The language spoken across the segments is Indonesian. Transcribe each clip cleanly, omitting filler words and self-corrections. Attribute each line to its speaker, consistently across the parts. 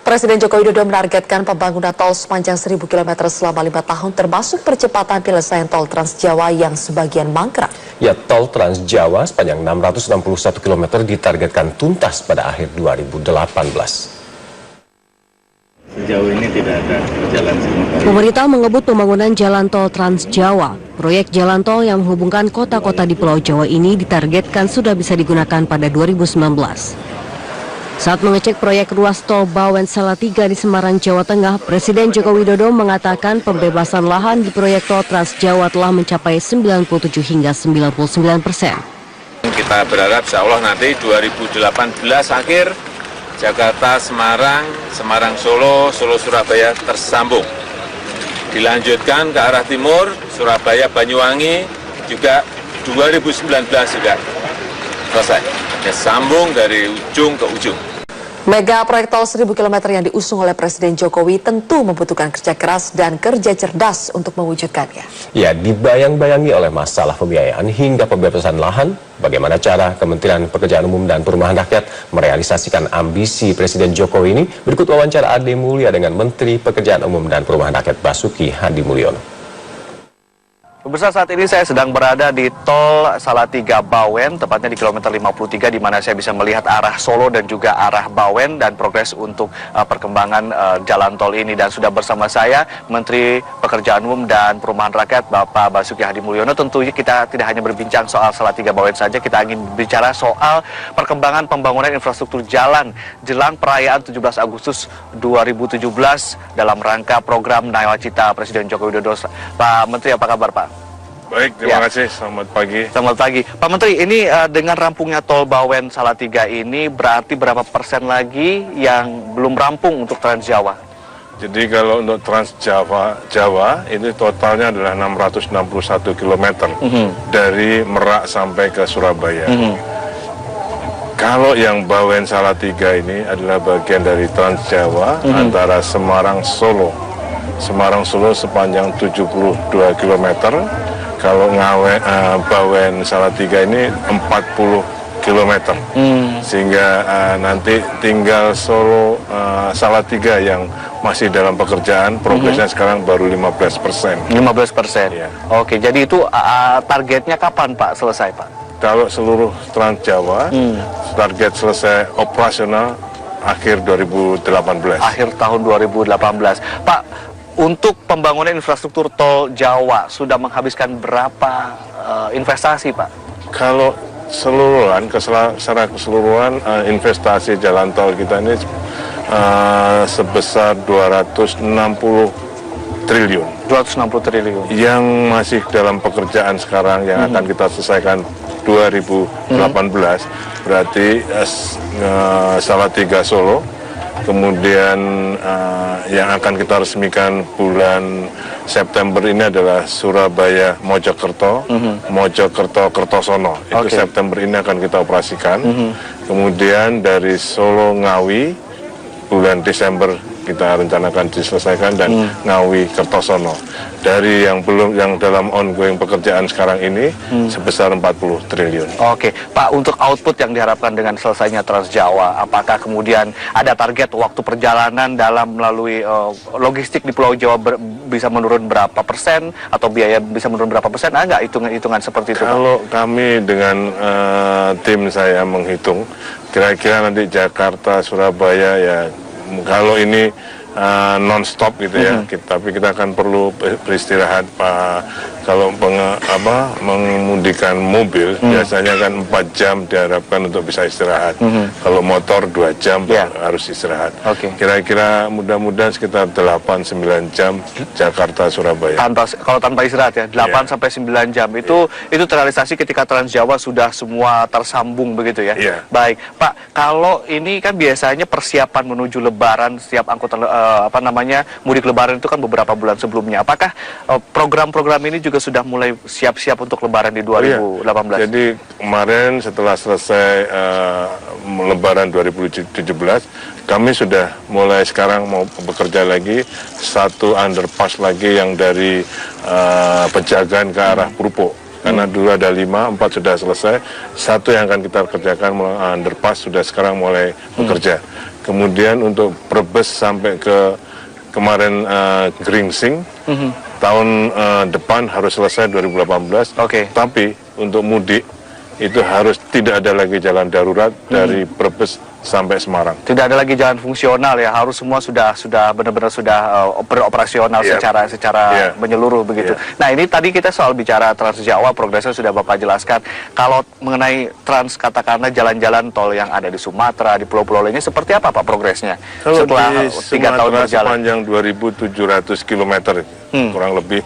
Speaker 1: Presiden Joko Widodo menargetkan pembangunan tol sepanjang 1.000 km selama 5 tahun termasuk percepatan penyelesaian tol Trans Jawa yang sebagian mangkrak.
Speaker 2: Ya, tol Trans Jawa sepanjang 661 km ditargetkan tuntas pada akhir 2018.
Speaker 3: Sejauh ini tidak ada jalan sementara.
Speaker 4: Pemerintah mengebut pembangunan jalan tol Trans Jawa. Proyek jalan tol yang menghubungkan kota-kota di Pulau Jawa ini ditargetkan sudah bisa digunakan pada 2019. Saat mengecek proyek ruas tol Bawen Salatiga di Semarang, Jawa Tengah, Presiden Joko Widodo mengatakan pembebasan lahan di proyek tol Trans Jawa telah mencapai 97 hingga 99%.
Speaker 5: Kita berharap insya Allah nanti 2018 akhir Jakarta, Semarang, Semarang-Solo, Solo-Surabaya tersambung. Dilanjutkan ke arah timur, Surabaya-Banyuwangi juga 2019 juga selesai. Ya, sambung dari ujung ke ujung.
Speaker 1: Mega proyek tol 1.000 km yang diusung oleh Presiden Jokowi tentu membutuhkan kerja keras dan kerja cerdas untuk mewujudkannya.
Speaker 2: Ya, dibayang-bayangi oleh masalah pembiayaan hingga pembebasan lahan, bagaimana cara Kementerian Pekerjaan Umum dan Perumahan Rakyat merealisasikan ambisi Presiden Jokowi ini. Berikut wawancara Ade Mulya dengan Menteri Pekerjaan Umum dan Perumahan Rakyat Basuki Hadi Mulyono.
Speaker 6: Pemirsa, saat ini saya sedang berada di tol Salatiga Bawen, tepatnya di kilometer 53, di mana saya bisa melihat arah Solo dan juga arah Bawen dan progres untuk perkembangan jalan tol ini. Dan sudah bersama saya Menteri Pekerjaan Umum dan Perumahan Rakyat Bapak Basuki Hadi Mulyono. Tentunya kita tidak hanya berbincang soal Salatiga Bawen saja, kita ingin bicara soal perkembangan pembangunan infrastruktur jalan jelang perayaan 17 Agustus 2017 dalam rangka program Nawacita Presiden Joko Widodo. Pak Menteri, apa kabar Pak?
Speaker 5: Baik, terima kasih. Selamat pagi.
Speaker 6: Selamat pagi. Pak Menteri, ini dengan rampungnya tol Bawen Salatiga ini berarti berapa persen lagi yang belum rampung untuk Trans Jawa?
Speaker 5: Jadi kalau untuk Trans Jawa ini totalnya adalah 661 km dari Merak sampai ke Surabaya. Kalau yang Bawen Salatiga ini adalah bagian dari Trans Jawa antara Semarang-Solo. Semarang-Solo sepanjang 72 km. Kalau Bawen Salatiga ini 40 km, sehingga nanti tinggal Solo Salatiga yang masih dalam pekerjaan, progresnya sekarang baru 15%.
Speaker 6: 15%?
Speaker 5: Ya.
Speaker 6: Oke, jadi itu targetnya kapan Pak selesai Pak?
Speaker 5: Kalau seluruh Trans Jawa, target selesai operasional akhir 2018.
Speaker 6: Akhir tahun 2018. Pak, untuk pembangunan infrastruktur tol Jawa sudah menghabiskan berapa investasi Pak? Kalau
Speaker 5: secara keseluruhan investasi jalan tol kita ini sebesar 260 triliun. 260 triliun. Yang masih dalam pekerjaan sekarang yang akan kita selesaikan 2018 berarti Salatiga Solo. Kemudian yang akan kita resmikan bulan September ini adalah Surabaya Mojokerto, Mojokerto Kertosono. Itu September ini akan kita operasikan. Kemudian dari Solo Ngawi bulan Desember kita rencanakan diselesaikan, dan Ngawi Kertosono. Dari yang dalam ongoing pekerjaan sekarang ini sebesar 40 triliun.
Speaker 6: Oke, Pak, untuk output yang diharapkan dengan selesainya Trans Jawa, apakah kemudian ada target waktu perjalanan dalam melalui logistik di Pulau Jawa bisa menurun berapa persen, atau biaya bisa menurun berapa persen? Ada nggak hitungan seperti itu?
Speaker 5: Kalau kami dengan tim saya menghitung, kira-kira nanti Jakarta, Surabaya ya, kalau ini non-stop gitu ya, tapi kita akan perlu beristirahat Pak. Kalau mengemudikan mobil biasanya kan 4 jam diharapkan untuk bisa istirahat. Kalau motor 2 jam harus istirahat. Kira-kira mudah-mudahan sekitar 8-9 jam Jakarta Surabaya.
Speaker 6: Kalau tanpa istirahat ya, 8 sampai 9 jam. Itu terrealisasi ketika Trans Jawa sudah semua tersambung begitu ya. Baik, Pak, kalau ini kan biasanya persiapan menuju Lebaran, setiap angkutan mudik Lebaran itu kan beberapa bulan sebelumnya. Apakah program-program ini juga sudah mulai siap-siap untuk Lebaran di 2018?
Speaker 5: Jadi kemarin setelah selesai Lebaran 2017, kami sudah mulai sekarang mau bekerja lagi, satu underpass lagi yang dari Pejagan ke arah Purpo. Karena dulu ada 5, 4 sudah selesai, 1 yang akan kita kerjakan underpass sudah sekarang mulai bekerja. Kemudian untuk Brebes sampai ke kemarin Gringsing, tahun depan harus selesai 2018. Tapi untuk mudik itu harus tidak ada lagi jalan darurat dari Brebes sampai Semarang.
Speaker 6: Tidak ada lagi jalan fungsional ya, harus semua sudah benar-benar sudah beroperasional secara menyeluruh begitu. Nah, ini tadi kita soal bicara Trans Jawa, progresnya sudah Bapak jelaskan. Kalau mengenai Trans, katakanlah jalan-jalan tol yang ada di Sumatera, di pulau-pulau lainnya, seperti apa Pak progresnya?
Speaker 5: Kalau
Speaker 6: setelah
Speaker 5: di
Speaker 6: 3 tahun berjalan
Speaker 5: sepanjang 2.700 km kurang lebih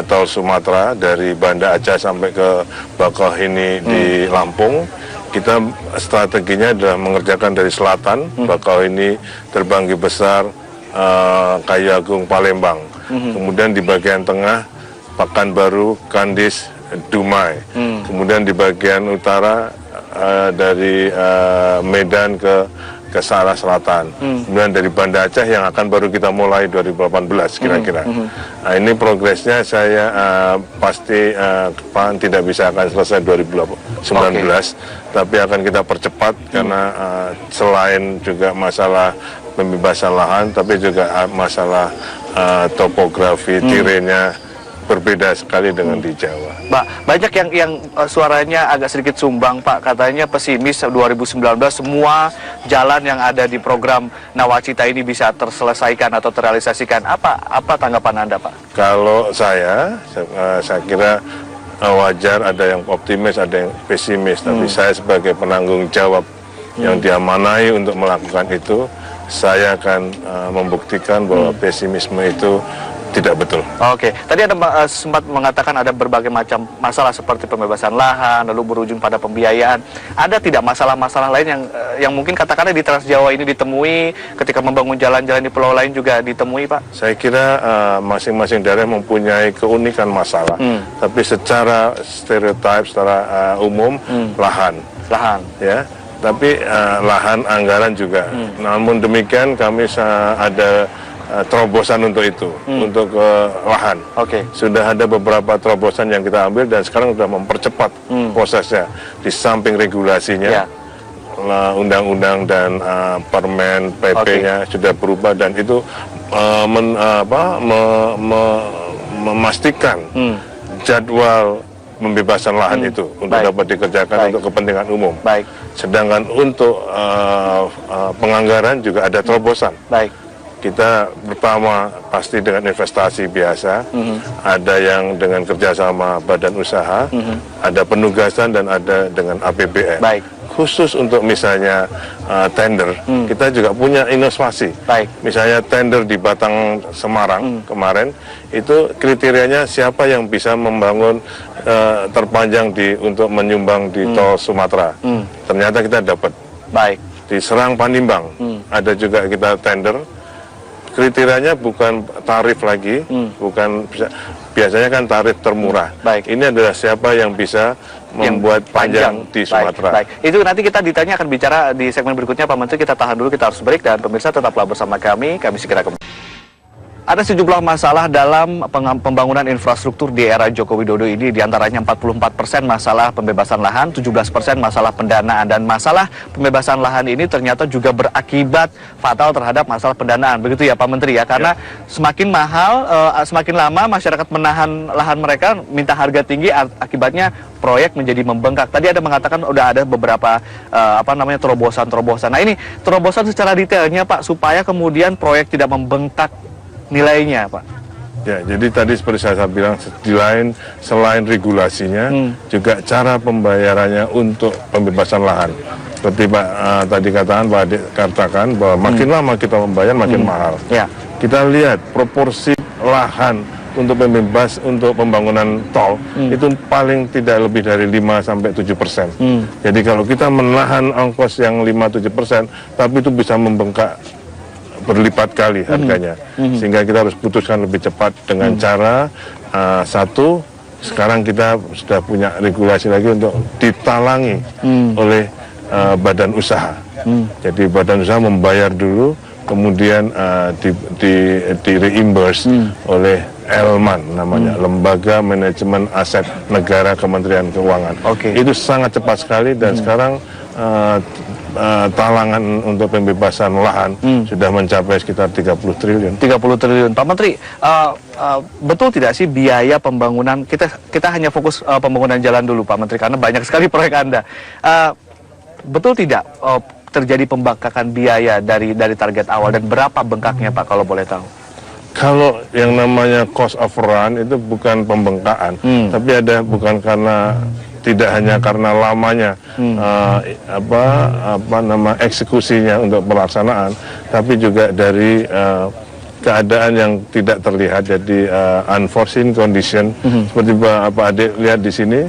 Speaker 5: tol Sumatera dari Banda Aceh sampai ke Bakauheni di Lampung, kita strateginya adalah mengerjakan dari selatan, Bakauheni, Terbanggi Besar, Kayu Agung, Palembang. Kemudian di bagian tengah, Pekanbaru, Kandis, Dumai. Kemudian di bagian utara dari Medan ke arah selatan. Kemudian dari Banda Aceh yang akan baru kita mulai 2018 kira-kira. Nah, ini progresnya saya pasti tidak bisa akan selesai 2019, tapi akan kita percepat karena selain juga masalah pembebasan lahan, tapi juga masalah topografi, terenya berbeda sekali dengan di Jawa.
Speaker 6: Pak, banyak yang suaranya agak sedikit sumbang Pak, katanya pesimis 2019 semua jalan yang ada di program Nawacita ini bisa terselesaikan atau terrealisasikan. Apa tanggapan Anda Pak? Kalau
Speaker 5: saya kira wajar ada yang optimis, ada yang pesimis, tapi saya sebagai penanggung jawab yang diamanai untuk melakukan itu, saya akan membuktikan bahwa pesimisme itu tidak betul.
Speaker 6: Oke, tadi Anda sempat mengatakan ada berbagai macam masalah seperti pembebasan lahan, lalu berujung pada pembiayaan. Ada tidak masalah-masalah lain yang mungkin katakanlah di Trans Jawa ini ditemui, ketika membangun jalan-jalan di pulau lain juga ditemui, Pak?
Speaker 5: Saya kira masing-masing daerah mempunyai keunikan masalah, tapi secara stereotip, secara umum, lahan, ya. Tapi lahan, anggaran juga. Namun demikian kami ada terobosan untuk itu, untuk lahan. Sudah ada beberapa terobosan yang kita ambil dan sekarang sudah mempercepat prosesnya. Di samping regulasinya, undang-undang dan permen PP-nya sudah berubah dan itu memastikan jadwal pembebasan lahan itu untuk dapat dikerjakan untuk kepentingan umum. Sedangkan untuk penganggaran juga ada terobosan. Kita pertama pasti dengan investasi biasa, ada yang dengan kerjasama badan usaha, ada penugasan dan ada dengan APBN. Khusus untuk misalnya tender, kita juga punya inovasi. Misalnya tender di Batang Semarang kemarin, itu kriterianya siapa yang bisa membangun terpanjang untuk menyumbang di tol Sumatera. Ternyata kita dapat. Di Serang Panimbang, ada juga kita tender. Kriterianya bukan tarif lagi, biasanya kan tarif termurah. Ini adalah siapa yang bisa membuat panjang di Sumatera.
Speaker 6: Itu nanti kita ditanya akan bicara di segmen berikutnya Pak Menteri. Kita tahan dulu, kita harus break, dan pemirsa tetaplah bersama kami segera kembali. Ada sejumlah masalah dalam pembangunan infrastruktur di era Joko Widodo ini, diantaranya 44% masalah pembebasan lahan, 17% masalah pendanaan, dan masalah pembebasan lahan ini ternyata juga berakibat fatal terhadap masalah pendanaan, begitu ya Pak Menteri ya, karena semakin mahal, semakin lama masyarakat menahan lahan mereka, minta harga tinggi, akibatnya proyek menjadi membengkak. Tadi ada mengatakan udah ada beberapa terobosan-terobosan. Nah ini terobosan secara detailnya Pak, supaya kemudian proyek tidak membengkak nilainya Pak.
Speaker 5: Ya, jadi tadi seperti saya bilang, selain regulasinya, juga cara pembayarannya untuk pembebasan lahan. Seperti Pak tadi katakan bahwa makin lama kita membayar makin mahal. Kita lihat proporsi lahan untuk untuk pembangunan tol itu paling tidak lebih dari 5-7%. Jadi kalau kita menahan ongkos yang 5-7%, tapi itu bisa membengkak berlipat kali harganya, sehingga kita harus putuskan lebih cepat dengan cara satu, sekarang kita sudah punya regulasi lagi untuk ditalangi oleh badan usaha. Jadi badan usaha membayar dulu, kemudian di reimburse oleh Elman namanya, Lembaga Manajemen Aset Negara Kementerian Keuangan. Itu sangat cepat sekali dan sekarang talangan untuk pembebasan lahan sudah mencapai sekitar 30 triliun.
Speaker 6: 30 triliun. Pak Menteri, betul tidak sih biaya pembangunan, kita hanya fokus pembangunan jalan dulu Pak Menteri, karena banyak sekali proyek Anda. Betul tidak terjadi pembengkakan biaya dari target awal, dan berapa bengkaknya Pak kalau boleh tahu?
Speaker 5: Kalau yang namanya cost of run itu bukan pembengkakan, tapi ada bukan karena tidak hanya karena lamanya eksekusinya untuk pelaksanaan, tapi juga dari keadaan yang tidak terlihat, jadi unforeseen condition. Seperti Pak Adik lihat di sini,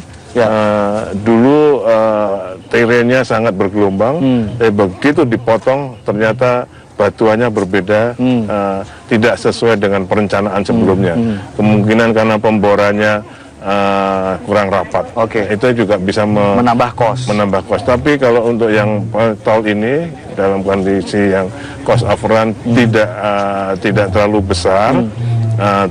Speaker 5: dulu terrennya sangat bergelombang, begitu dipotong ternyata batuannya berbeda, tidak sesuai dengan perencanaan sebelumnya. Kemungkinan karena pemborannya kurang rapat. Itu juga bisa menambah cost. Tapi kalau untuk yang tol ini dalam kondisi yang cost of run tidak terlalu besar,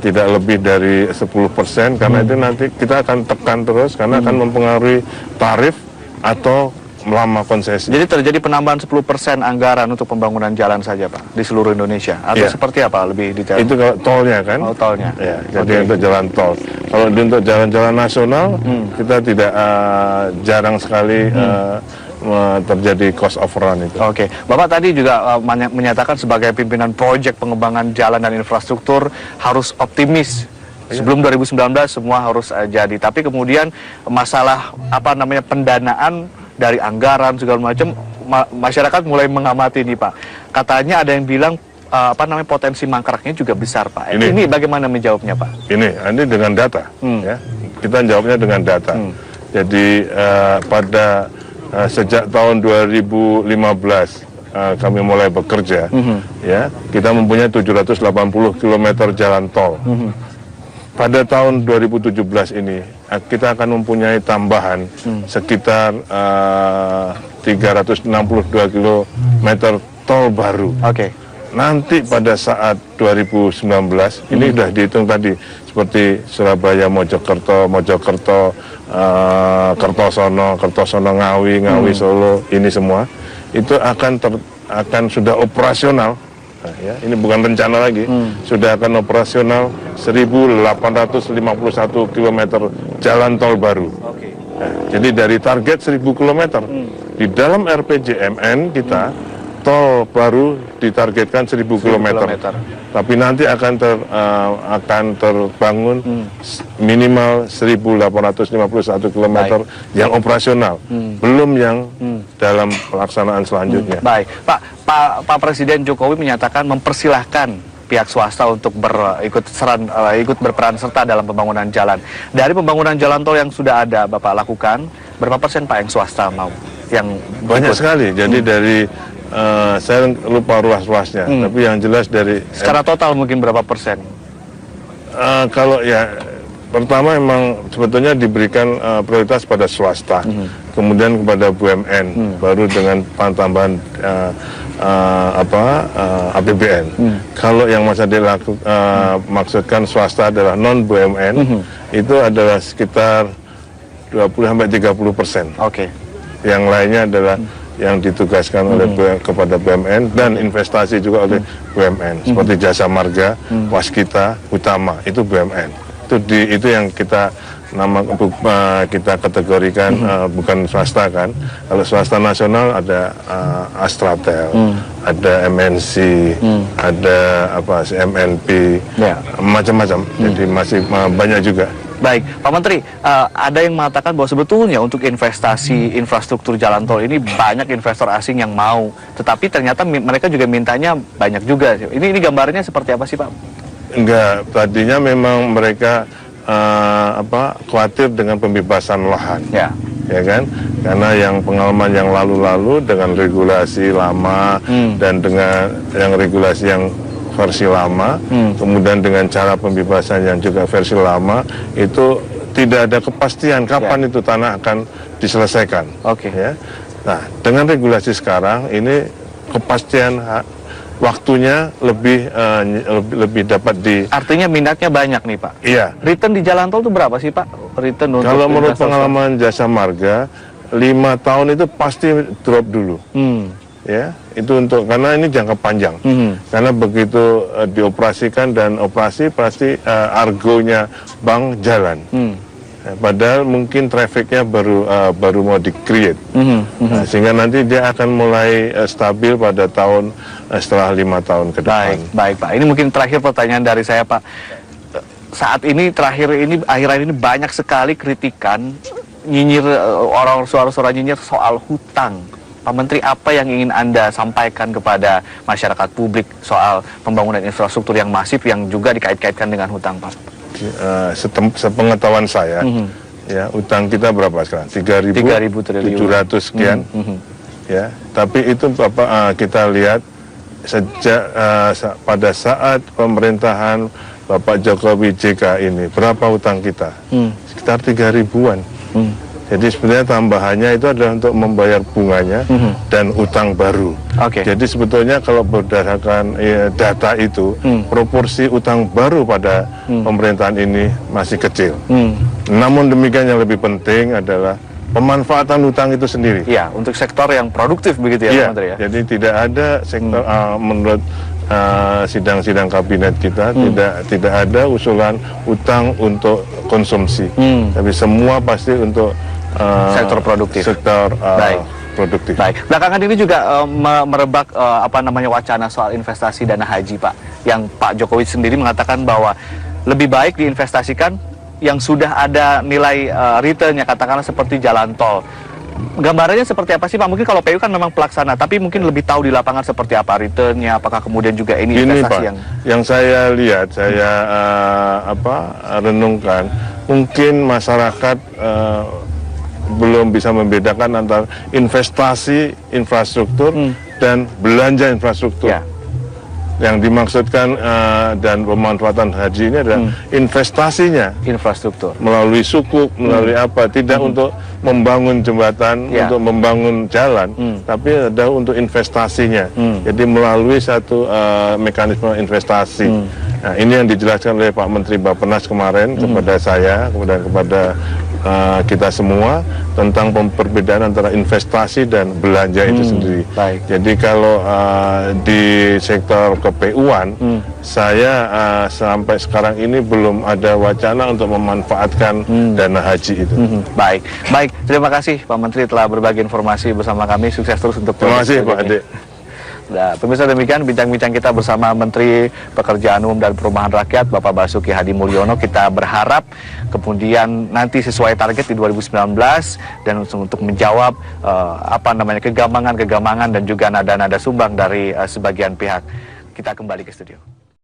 Speaker 5: tidak lebih dari 10%, karena itu nanti kita akan tekan terus karena akan mempengaruhi tarif atau lama konsesi.
Speaker 6: Jadi terjadi penambahan 10% anggaran untuk pembangunan jalan saja Pak di seluruh Indonesia, atau seperti apa lebih detail?
Speaker 5: Itu kalau tolnya kan?
Speaker 6: Oh, tolnya.
Speaker 5: Ya, jadi untuk jalan tol. Kalau untuk jalan-jalan nasional kita tidak jarang sekali terjadi cost of run itu.
Speaker 6: Bapak tadi juga menyatakan sebagai pimpinan proyek pengembangan jalan dan infrastruktur harus optimis. Sebelum 2019 semua harus jadi, tapi kemudian masalah pendanaan dari anggaran segala macam, masyarakat mulai mengamati nih Pak. Katanya ada yang bilang potensi mangkraknya juga besar Pak. Ini bagaimana menjawabnya Pak?
Speaker 5: Ini dengan data, ya. Kita jawabnya dengan data. Jadi pada sejak tahun 2015 kami mulai bekerja, ya, kita mempunyai 780 km jalan tol. Pada tahun 2017 ini kita akan mempunyai tambahan sekitar 362 km tol baru. Nanti pada saat 2019 ini sudah dihitung tadi, seperti Surabaya, Mojokerto, Kertosono, Ngawi, Solo, ini semua itu akan sudah operasional. Ya, ini bukan rencana lagi, sudah akan operasional 1.851 km jalan tol baru. Nah, jadi dari target 1.000 km, di dalam RPJMN kita tol baru ditargetkan 1.000 km. Tapi nanti akan terbangun minimal 1.851 km yang operasional, belum yang dalam pelaksanaan selanjutnya.
Speaker 6: Baik, Pak Presiden Jokowi menyatakan mempersilahkan pihak swasta untuk ikut berperan serta dalam pembangunan jalan. Dari pembangunan jalan tol yang sudah ada Bapak lakukan, berapa persen Pak yang swasta mau? Yang
Speaker 5: banyak sekali. Jadi dari saya lupa ruas-ruasnya, tapi yang jelas dari
Speaker 6: secara total mungkin berapa persen?
Speaker 5: Kalau ya pertama memang sebetulnya diberikan prioritas pada swasta, kemudian kepada BUMN, baru dengan tambahan APBN. Kalau yang masa maksudkan swasta adalah non BUMN, itu adalah sekitar 20-30%. Yang lainnya adalah yang ditugaskan oleh kepada BUMN dan investasi juga oleh BUMN, seperti Jasa Marga, Waskita, Utama, itu BUMN. Itu yang kita kita kategorikan bukan swasta kan. Kalau swasta nasional ada Astratel, ada MNC, ada CMNP, macam-macam. Jadi masih banyak juga.
Speaker 6: Baik, Pak Menteri, ada yang mengatakan bahwa sebetulnya untuk investasi infrastruktur jalan tol ini banyak investor asing yang mau, tetapi ternyata mereka juga mintanya banyak juga. Ini gambarnya seperti apa sih Pak?
Speaker 5: Enggak, tadinya memang mereka khawatir dengan pembebasan lahan, ya kan? Karena yang pengalaman yang lalu-lalu dengan regulasi lama dan dengan yang regulasi yang versi lama, kemudian dengan cara pembebasan yang juga versi lama, itu tidak ada kepastian kapan itu tanah akan diselesaikan. Ya. Nah, dengan regulasi sekarang ini kepastian waktunya lebih dapat di.
Speaker 6: Artinya minatnya banyak nih Pak.
Speaker 5: Iya.
Speaker 6: Return di jalan tol itu berapa sih Pak? Return untuk
Speaker 5: Kalau menurut
Speaker 6: investor?
Speaker 5: pengalaman Jasa Marga, 5 tahun itu pasti drop dulu. Ya, itu karena ini jangka panjang. Karena begitu dioperasikan dan operasi pasti argonya bank jalan. Padahal mungkin trafficnya baru mau di-create. Nah, sehingga nanti dia akan mulai stabil pada tahun setelah 5 tahun ke depan.
Speaker 6: Baik Pak. Ini mungkin terakhir pertanyaan dari saya Pak. Saat ini akhir-akhir ini banyak sekali kritikan nyinyir, orang suara-suara nyinyir soal hutang. Pak Menteri, apa yang ingin Anda sampaikan kepada masyarakat publik soal pembangunan infrastruktur yang masif yang juga dikait-kaitkan dengan hutang, Pak?
Speaker 5: Sepengetahuan saya, ya, utang kita berapa sekarang? 3.700 sekian. Ya, tapi itu Bapak, kita lihat sejak pada saat pemerintahan Bapak Jokowi JK ini, berapa utang kita? Sekitar 3.000-an. Jadi sebenarnya tambahannya itu adalah untuk membayar bunganya dan utang baru. Jadi sebetulnya kalau berdasarkan data itu, proporsi utang baru pada pemerintahan ini masih kecil. Namun demikian yang lebih penting adalah pemanfaatan utang itu sendiri.
Speaker 6: Iya, untuk sektor yang produktif begitu ya, Pak Menteri ya.
Speaker 5: Jadi tidak ada sektor menurut sidang-sidang kabinet kita tidak ada usulan utang untuk konsumsi, tapi semua pasti untuk
Speaker 6: sektor produktif.
Speaker 5: Produktif.
Speaker 6: Baik. Belakangan ini juga merebak wacana soal investasi dana haji, Pak. Yang Pak Jokowi sendiri mengatakan bahwa lebih baik diinvestasikan yang sudah ada nilai returnnya, katakanlah seperti jalan tol. Gambarannya seperti apa sih Pak? Mungkin kalau PU kan memang pelaksana, tapi mungkin lebih tahu di lapangan seperti apa returnnya, apakah kemudian juga ini investasi
Speaker 5: Pak, yang saya lihat, saya renungkan, mungkin masyarakat belum bisa membedakan antara investasi infrastruktur dan belanja infrastruktur. Yang dimaksudkan dan pemanfaatan haji ini adalah investasinya,
Speaker 6: infrastruktur
Speaker 5: melalui sukuk, melalui apa, tidak untuk membangun jembatan, untuk membangun jalan, tapi adalah untuk investasinya. Jadi melalui satu mekanisme investasi. Nah, ini yang dijelaskan oleh Pak Menteri Bappenas kemarin kepada saya, kepada kita semua tentang perbedaan antara investasi dan belanja itu sendiri. Jadi kalau di sektor ke-PU-an, saya sampai sekarang ini belum ada wacana untuk memanfaatkan dana haji itu.
Speaker 6: Baik, terima kasih Pak Menteri telah berbagi informasi bersama kami. Sukses terus untuk
Speaker 5: terima kasih Pak Ade.
Speaker 6: Nah, pemirsa, demikian bincang-bincang kita bersama Menteri Pekerjaan Umum dan Perumahan Rakyat Bapak Basuki Hadi Mulyono. Kita berharap kemudian nanti sesuai target di 2019 dan untuk menjawab kegamangan dan juga nada-nada sumbang dari sebagian pihak. Kita kembali ke studio.